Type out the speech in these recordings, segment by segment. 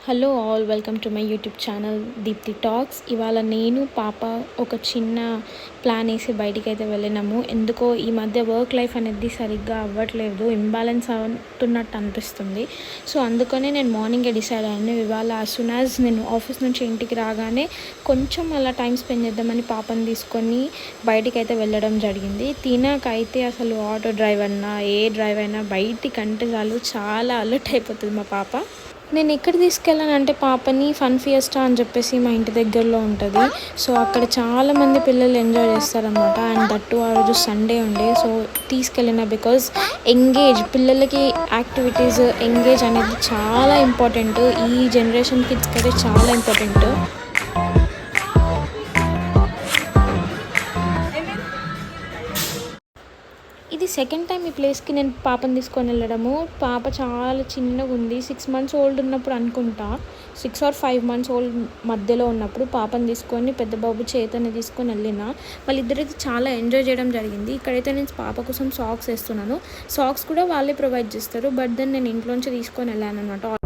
Hello all, welcome to my YouTube channel Deepti talks. ఇవాళ నేను పాప ఒక చిన్న ప్లాన్ వేసి బయటికి అయితే వెళ్ళినాము. ఎందుకో ఈ మధ్య వర్క్ లైఫ్ అనేది సరిగ్గా అవ్వట్లేదు, ఇంబ్యాలెన్స్ అవుతున్నట్టు అనిపిస్తుంది. సో అందుకనే నేను మార్నింగే డిసైడ్ అయ్యాను, ఇవాళ యాజ్ సూన్ యాజ్ నేను ఆఫీస్ నుంచి ఇంటికి రాగానే కొంచెం అలా టైం స్పెండ్ చేద్దామని పాపని తీసుకొని బయటికి అయితే వెళ్ళడం జరిగింది. తినకైతే అసలు ఆటో డ్రైవ్ అయినా ఏ డ్రైవ్ అయినా బయటికి అంటే చాలు చాలా అలర్ట్ అయిపోతుంది మా పాప. నేను ఎక్కడ తీసుకెళ్ళానంటే పాపని ఫన్ ఫియస్టా అని చెప్పేసి మా ఇంటి దగ్గరలో ఉంటుంది. సో అక్కడ చాలామంది పిల్లలు ఎంజాయ్ చేస్తారనమాట. అండ్ దట్టు ఆ రోజు సండే ఉండే, సో తీసుకెళ్ళిన బికాజ్ ఎంగేజ్ పిల్లలకి యాక్టివిటీస్ ఎంగేజ్ అనేది చాలా ఇంపార్టెంట్. ఈ జనరేషన్ కిడ్స్కి అయితే చాలా ఇంపార్టెంట్. ఇది సెకండ్ టైం ఈ ప్లేస్కి నేను పాపని తీసుకొని వెళ్ళడము. పాప చాలా చిన్నగా ఉంది, 6 months ఓల్డ్ ఉన్నప్పుడు అనుకుంటా, 6 or 5 months ఓల్డ్ మధ్యలో ఉన్నప్పుడు పాపని తీసుకొని పెద్ద బాబు చేతని తీసుకొని వెళ్ళిన. వాళ్ళిద్దరైతే చాలా ఎంజాయ్ చేయడం జరిగింది. ఇక్కడైతే నేను పాప కోసం సాక్స్ వేస్తున్నాను. సాక్స్ కూడా వాళ్ళే ప్రొవైడ్ చేస్తారు, బట్ దెన్ నేను ఇంట్లోంచి తీసుకొని వెళ్ళాను అనమాట.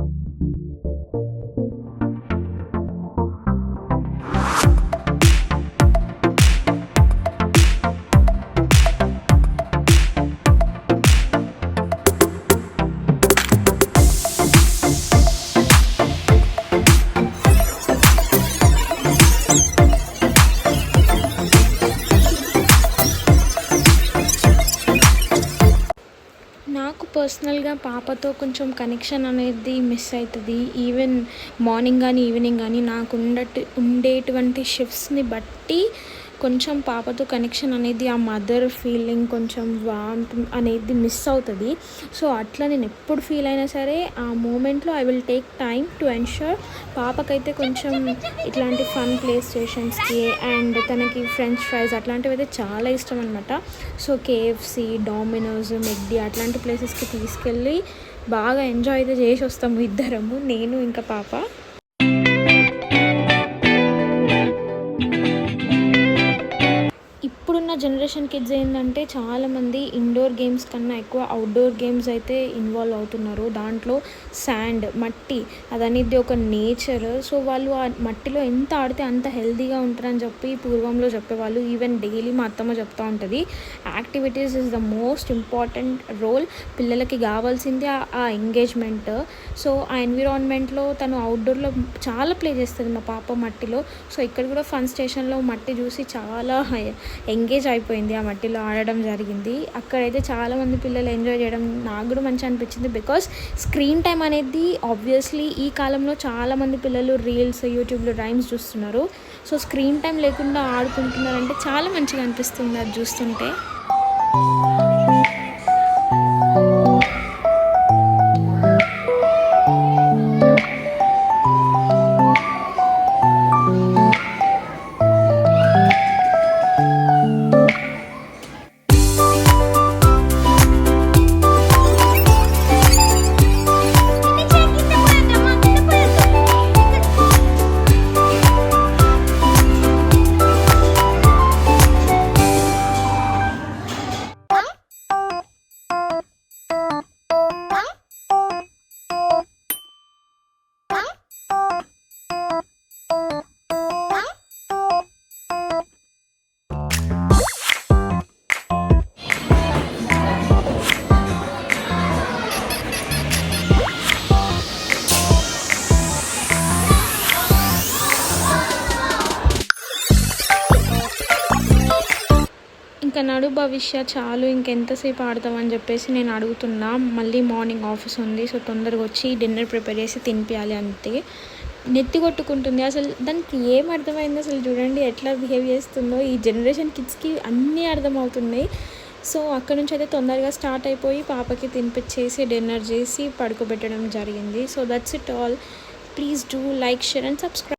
నాకు పర్సనల్గా పాపతో కొంచెం కనెక్షన్ అనేది మిస్ అవుతుంది. ఈవెన్ మార్నింగ్ కానీ ఈవినింగ్ కానీ నాకు ఉండేటువంటి షిఫ్ట్స్ని బట్టి కొంచెం పాపతో కనెక్షన్ అనేది, ఆ మదర్ ఫీలింగ్ కొంచెం వార్మ్త్ అనేది మిస్ అవుతుంది. సో అట్లా నేను ఎప్పుడు ఫీల్ అయినా సరే ఆ మూమెంట్లో I will take time to ensure పాపకైతే కొంచెం ఇట్లాంటి ఫన్ ప్లే స్టేషన్స్కి అండ్ తనకి ఫ్రెంచ్ ఫ్రైస్ అట్లాంటివి అయితే చాలా ఇష్టం అనమాట. సో కేఎఫ్సి, డామినోస్, మెక్డీ అట్లాంటి ప్లేసెస్కి తీసుకెళ్ళి బాగా ఎంజాయ్ అయితే చేసి వస్తాము ఇద్దరము, నేను ఇంకా పాప. ఇప్పుడున్న జనరేషన్ కిడ్స్ ఏంటంటే చాలామంది ఇండోర్ గేమ్స్ కన్నా ఎక్కువ అవుట్డోర్ గేమ్స్ అయితే ఇన్వాల్వ్ అవుతున్నారు. దాంట్లో శాండ్, మట్టి అదనేది ఒక నేచర్. సో వాళ్ళు ఆ మట్టిలో ఎంత ఆడితే అంత హెల్తీగా ఉంటారని చెప్పి పూర్వంలో చెప్పేవాళ్ళు. ఈవెన్ డైలీ మా అత్తమ్మ చెప్తూ ఉంటుంది, activities is the most important role. పిల్లలకి కావాల్సింది ఆ ఎంగేజ్మెంట్. సో ఆ ఎన్విరాన్మెంట్లో తను అవుట్డోర్లో చాలా ప్లే చేస్తుంది మా పాప మట్టిలో. సో ఇక్కడ కూడా ఫన్ స్టేషన్లో మట్టి చూసి చాలా ఎంగేజ్ అయిపోయింది, ఆ మట్టిలో ఆడడం జరిగింది. అక్కడైతే చాలామంది పిల్లలు ఎంజాయ్ చేయడం నాకు కూడా మంచిగా అనిపించింది. బికాస్ స్క్రీన్ టైం అనేది ఆబ్వియస్లీ ఈ కాలంలో చాలామంది పిల్లలు రీల్స్, యూట్యూబ్లో రైమ్స్ చూస్తున్నారు. సో స్క్రీన్ టైం లేకుండా ఆడుకుంటున్నారంటే చాలా మంచిగా అనిపిస్తుంది అది చూస్తుంటే. ఇంకా నడు భవిష్య చాలు, ఇంకెంతసేపు ఆడతామని చెప్పేసి నేను అడుగుతున్నా. మళ్ళీ మార్నింగ్ ఆఫీస్ ఉంది, సో తొందరగా వచ్చి డిన్నర్ ప్రిపేర్ చేసి తినిపించాలి. అంతే నెత్తి కొట్టుకుంటుంది. అసలు దానికి ఏం అర్థమైంది అసలు, చూడండి ఎట్లా బిహేవ్ చేస్తుందో. ఈ జనరేషన్ కిడ్స్కి అన్నీ అర్థమవుతున్నాయి. సో అక్కడ నుంచి అయితే తొందరగా స్టార్ట్ అయిపోయి పాపకి తినిపించేసి డిన్నర్ చేసి పడుకోబెట్టడం జరిగింది. So that's it all. Please do like, share and subscribe.